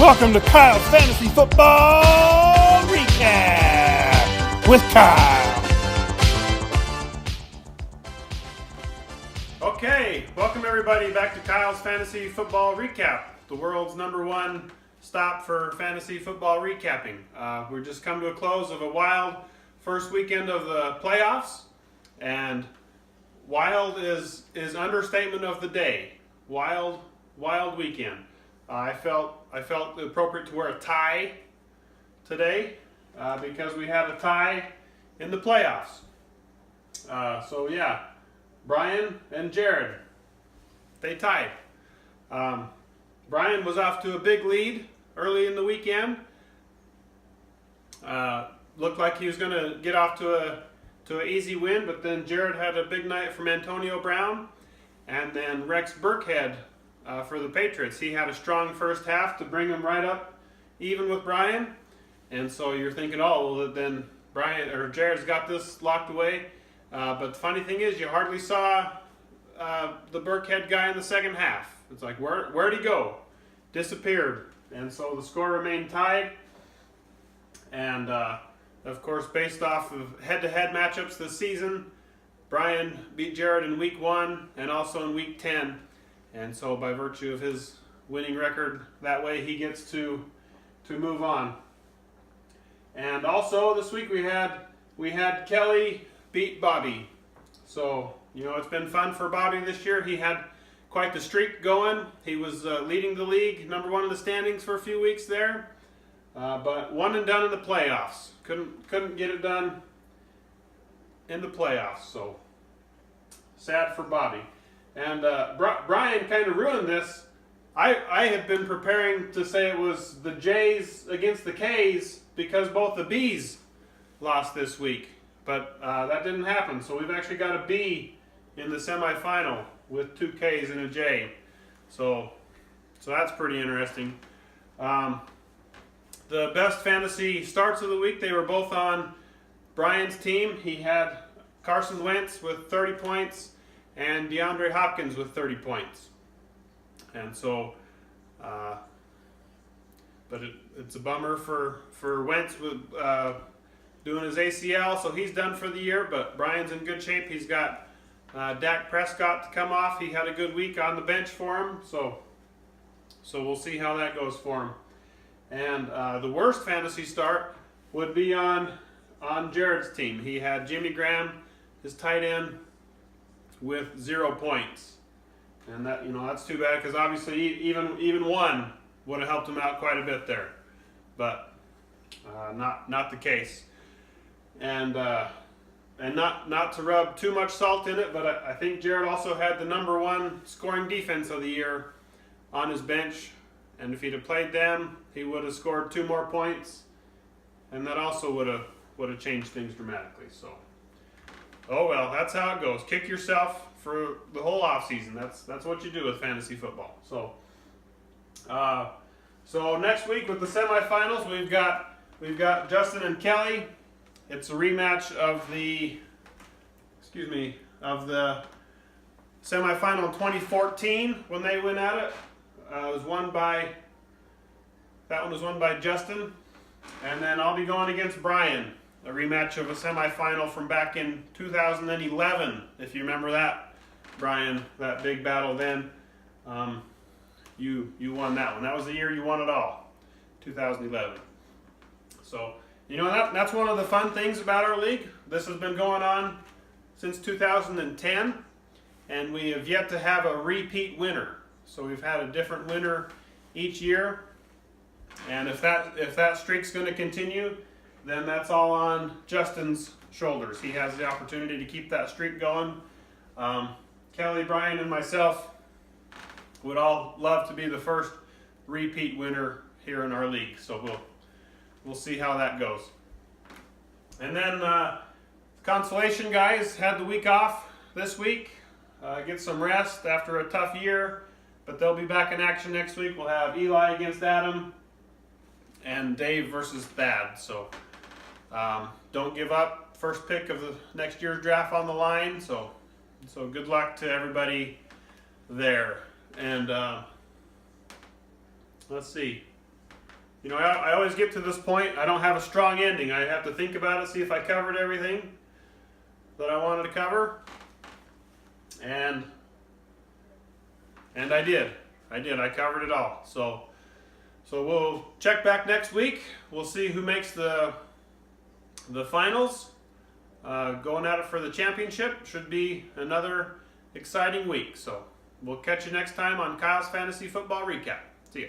Welcome to Kyle's Fantasy Football Recap with Kyle. Okay, welcome everybody back to Kyle's Fantasy Football Recap, the world's #1 stop for fantasy football recapping. We're just come to a close of a wild first weekend of the playoffs, and wild is understatement of the day. Wild weekend. I felt appropriate to wear a tie today because we had a tie in the playoffs. So yeah, Brian and Jared, they tied. Brian was off to a big lead early in the weekend. Looked like he was going to get off to an easy win, but then Jared had a big night from Antonio Brown, and then Rex Burkhead for the Patriots. He had a strong first half to bring him right up even with Brian, and so you're thinking, oh, well, then Brian or Jared's got this locked away. But the funny thing is, you hardly saw the Burkhead guy in the second half. It's like, where'd he go? Disappeared. And so the score remained tied. And of course, based off of head-to-head matchups this season, Brian beat Jared in week 1 and also in week 10. And so by virtue of his winning record, that way he gets to move on. And also this week we had Kelly beat Bobby. So, it's been fun for Bobby this year. He had quite the streak going. He was leading the league, #1 in the standings for a few weeks there. But one and done in the playoffs. Couldn't get it done in the playoffs. So, sad for Bobby. And Brian kind of ruined this. I had been preparing to say it was the J's against the K's because both the B's lost this week. But that didn't happen. So we've actually got a B in the semifinal with 2 K's and a J. So that's pretty interesting. The best fantasy starts of the week, they were both on Brian's team. He had Carson Wentz with 30 points and DeAndre Hopkins with 30 points. And so, but it's a bummer for Wentz with doing his ACL, so he's done for the year, but Brian's in good shape. He's got Dak Prescott to come off. He had a good week on the bench for him, so we'll see how that goes for him. And the worst fantasy start would be on Jared's team. He had Jimmy Graham, his tight end, with 0 points. And that's too bad because obviously even one would have helped him out quite a bit there. But not the case. And not to rub too much salt in it, but I think Jared also had the #1 scoring defense of the year on his bench, and if he'd have played them, he would have scored 2 more points, and that also would have changed things dramatically. So, oh well, that's how it goes. Kick yourself for the whole offseason. That's what you do with fantasy football. So next week with the semifinals, we've got Justin and Kelly. It's a rematch of the semifinal in 2014 when they went at it. That one was won by Justin, and then I'll be going against Brian, a rematch of a semifinal from back in 2011. If you remember that, Brian, that big battle then, you won that one. That was the year you won it all, 2011. So. That's one of the fun things about our league. This has been going on since 2010, and we have yet to have a repeat winner. So we've had a different winner each year, and if that streak's going to continue, then that's all on Justin's shoulders. He has the opportunity to keep that streak going. Kelly, Brian, and myself would all love to be the first repeat winner here in our league. So we'll see how that goes. And then consolation guys had the week off this week. Get some rest after a tough year, but they'll be back in action next week. We'll have Eli against Adam and Dave versus Thad. So don't give up. First pick of the next year's draft on the line. So good luck to everybody there. And let's see. You know, I always get to this point, I don't have a strong ending. I have to think about it, see if I covered everything that I wanted to cover. And I did. I covered it all. So we'll check back next week. We'll see who makes the finals. Going at it for the championship. Should be another exciting week. So we'll catch you next time on Kyle's Fantasy Football Recap. See ya.